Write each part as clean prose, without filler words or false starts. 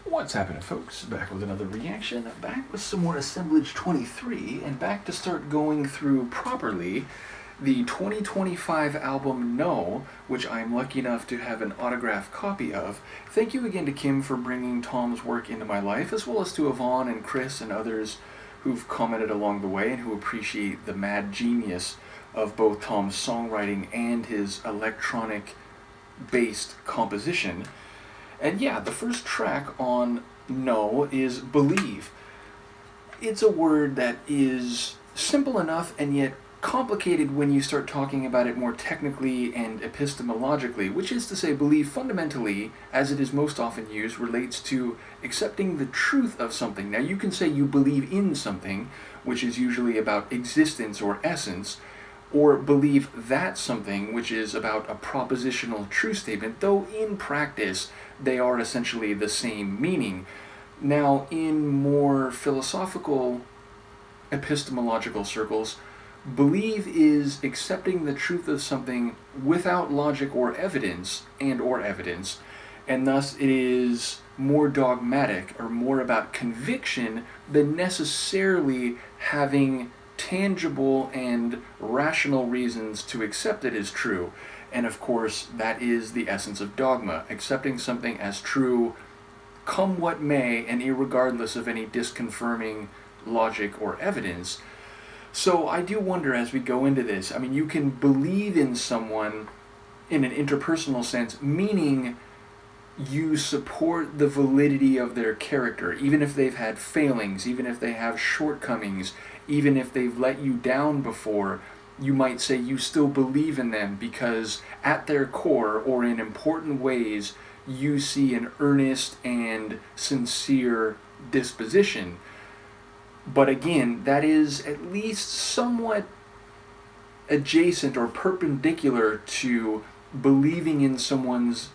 What's happening, folks? Back with another reaction, back with some more Assemblage 23, and back to start going through properly the 2025 album Null, which I'm lucky enough to have an autographed copy of. Thank you again to Kim for bringing Tom's work into my life, as well as to Yvonne and Chris and others who've commented along the way and who appreciate the mad genius of both Tom's songwriting and his electronic-based composition. And yeah, the first track on Null is Believe. It's a word that is simple enough and yet complicated when you start talking about it more technically and epistemologically, which is to say, believe fundamentally, as it is most often used, relates to accepting the truth of something. Now, you can say you believe in something, which is usually about existence or essence, or believe that something, which is about a propositional true statement, though in practice they are essentially the same meaning. Now, in more philosophical, epistemological circles, believe is accepting the truth of something without logic or evidence, and thus it is more dogmatic or more about conviction than necessarily having tangible and rational reasons to accept it as true. And of course, that is the essence of dogma, accepting something as true, come what may, and irregardless of any disconfirming logic or evidence. So I do wonder as we go into this, I mean, you can believe in someone in an interpersonal sense, meaning you support the validity of their character, even if they've had failings, even if they have shortcomings, even if they've let you down before. You might say you still believe in them because at their core, or in important ways, you see an earnest and sincere disposition. But again, that is at least somewhat adjacent or perpendicular to believing in someone's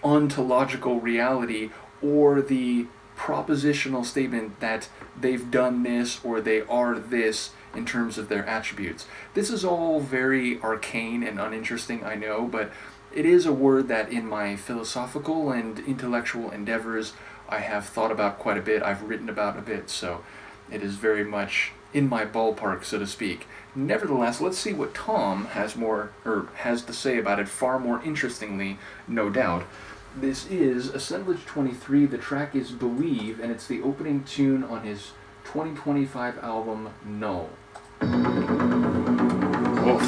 ontological reality or the propositional statement that they've done this or they are this in terms of their attributes. This is all very arcane and uninteresting, I know, but it is a word that in my philosophical and intellectual endeavors I have thought about quite a bit, I've written about a bit, so it is very much in my ballpark, so to speak. Nevertheless, let's see what Tom has to say about it, far more interestingly, no doubt. This is Assemblage 23, the track is Believe, and it's the opening tune on his 2025 album, Null. Oof.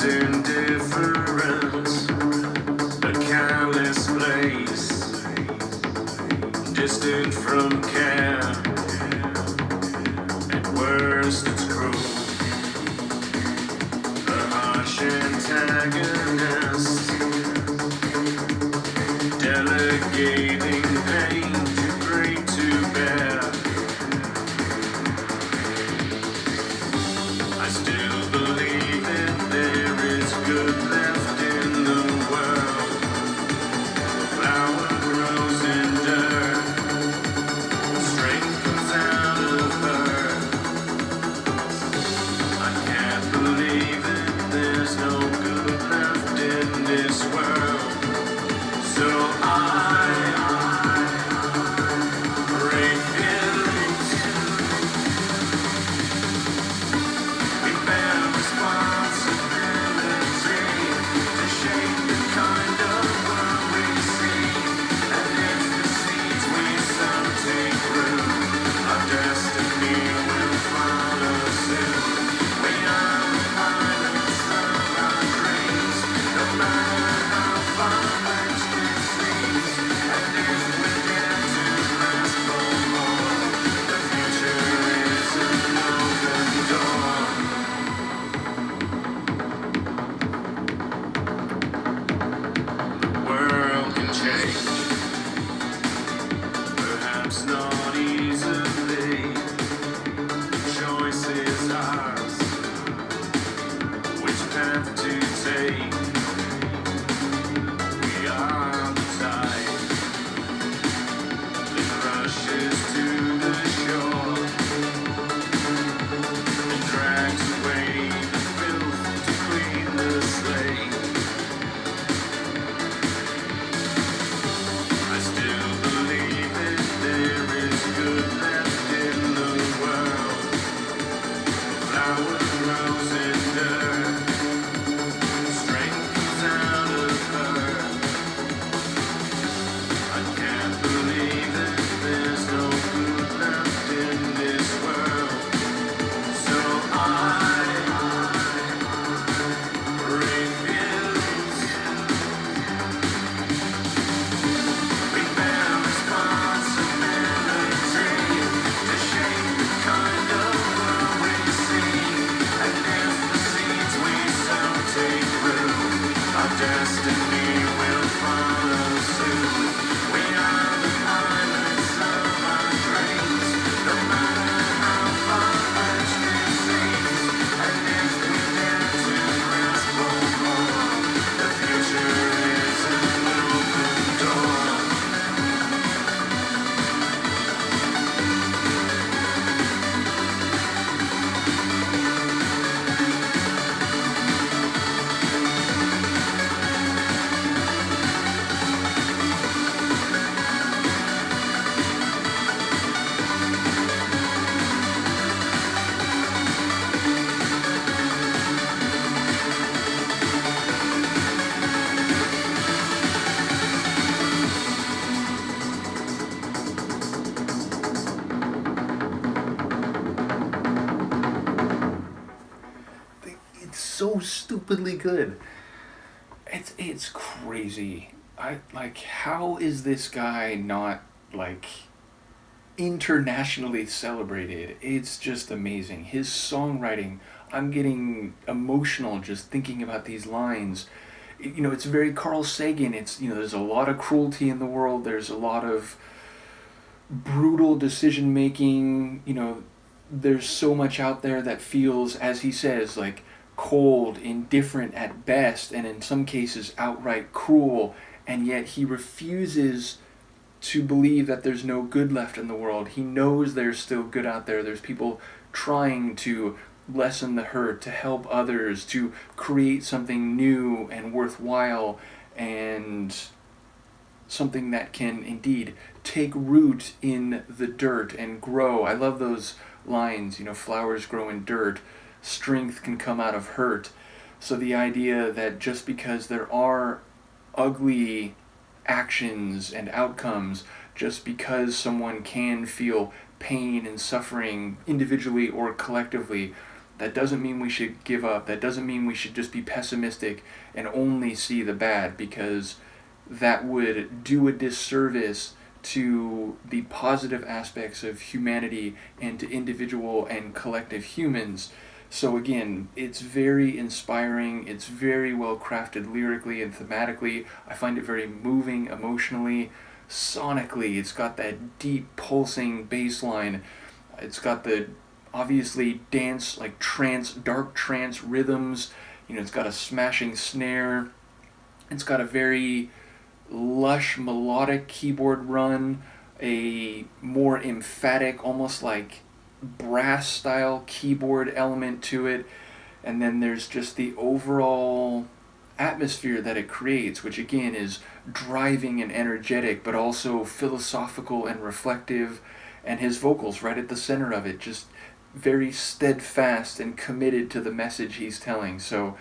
Indifference, a careless place, distant from care. At worst it's cruel, a harsh antagonist, delegating pain too great to bear. I still believe that there is good left in the world. A flower grows in dirt, strength comes out of her. I can't believe that there's no good left in so stupidly good. It's crazy. How is this guy not like internationally celebrated? It's just amazing. His songwriting, I'm getting emotional just thinking about these lines. It's very Carl Sagan. There's a lot of cruelty in the world. There's a lot of brutal decision making. There's so much out there that feels, as he says, like cold, indifferent at best, and in some cases outright cruel, and yet he refuses to believe that there's no good left in the world. He knows there's still good out there. There's people trying to lessen the hurt, to help others, to create something new and worthwhile, and something that can indeed take root in the dirt and grow. I love those lines, flowers grow in dirt, strength can come out of hurt. So the idea that just because there are ugly actions and outcomes, just because someone can feel pain and suffering individually or collectively, that doesn't mean we should give up. That doesn't mean we should just be pessimistic and only see the bad, because that would do a disservice to the positive aspects of humanity and to individual and collective humans. So again, it's very inspiring, it's very well crafted lyrically and thematically. I find it very moving emotionally. Sonically, it's got that deep pulsing bass line. It's got the obviously dance, like dark trance rhythms. It's got a smashing snare. It's got a very lush melodic keyboard run, a more emphatic, almost like brass style keyboard element to it, and then there's just the overall atmosphere that it creates, which again is driving and energetic, but also philosophical and reflective, and his vocals right at the center of it, just very steadfast and committed to the message he's telling. So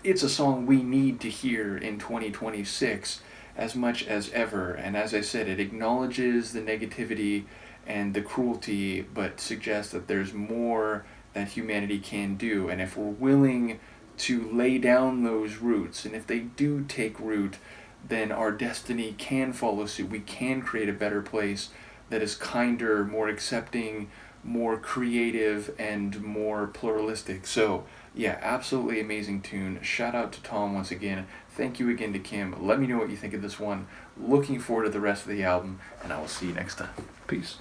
it's a song we need to hear in 2026 as much as ever, and as I said, it acknowledges the negativity and the cruelty, but suggests that there's more that humanity can do. And if we're willing to lay down those roots, and if they do take root, then our destiny can follow suit. We can create a better place that is kinder, more accepting, more creative, and more pluralistic. So, yeah, absolutely amazing tune. Shout out to Tom once again. Thank you again to Kim. Let me know what you think of this one. Looking forward to the rest of the album, and I will see you next time. Peace.